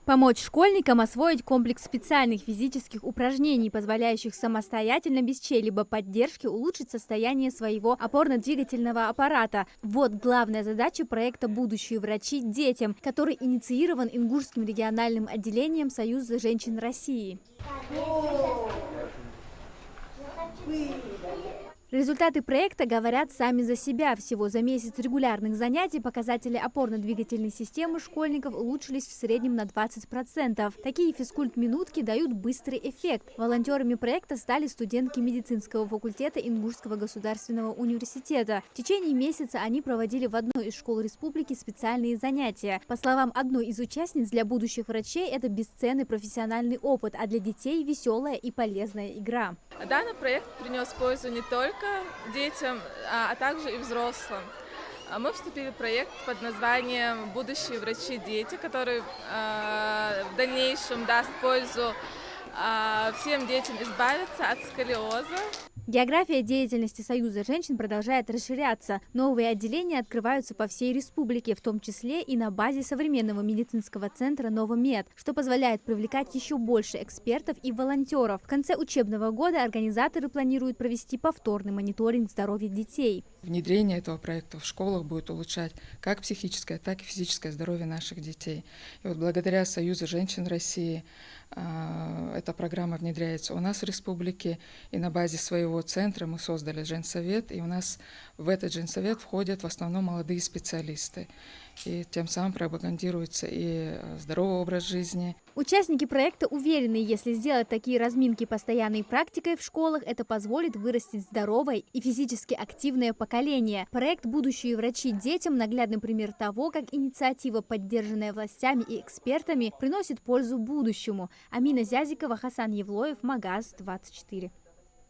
Помочь школьникам освоить комплекс специальных физических упражнений, позволяющих самостоятельно, без чьей-либо поддержки, улучшить состояние своего опорно-двигательного аппарата. Вот главная задача проекта «Будущие врачи детям», который инициирован Ингушским региональным отделением Союза женщин России. Результаты проекта говорят сами за себя. Всего за месяц регулярных занятий показатели опорно-двигательной системы школьников улучшились в среднем на 20%. Такие физкульт-минутки дают быстрый эффект. Волонтерами проекта стали студентки медицинского факультета Ингушского государственного университета. В течение месяца они проводили в одной из школ республики специальные занятия. По словам одной из участниц, для будущих врачей это бесценный профессиональный опыт, а для детей веселая и полезная игра. Данный проект принес пользу не только детям, а также и взрослым. Мы вступили в проект под названием «Будущие врачи-дети», который в дальнейшем даст пользу всем детям избавиться от сколиоза. География деятельности Союза женщин продолжает расширяться. Новые отделения открываются по всей республике, в том числе и на базе современного медицинского центра «Новомед», что позволяет привлекать еще больше экспертов и волонтеров. В конце учебного года организаторы планируют провести повторный мониторинг здоровья детей. Внедрение этого проекта в школах будет улучшать как психическое, так и физическое здоровье наших детей. И вот благодаря Союзу женщин России эта программа внедряется у нас в республике, и на базе своего центра мы создали женсовет, и у нас в этот женсовет входят в основном молодые специалисты. И тем самым пропагандируется и здоровый образ жизни. Участники проекта уверены, если сделать такие разминки постоянной практикой в школах, это позволит вырастить здоровое и физически активное поколение. Проект «Будущие врачи детям» – наглядный пример того, как инициатива, поддержанная властями и экспертами, приносит пользу будущему. Амина Зязикова, Хасан Евлоев, Магаз 24.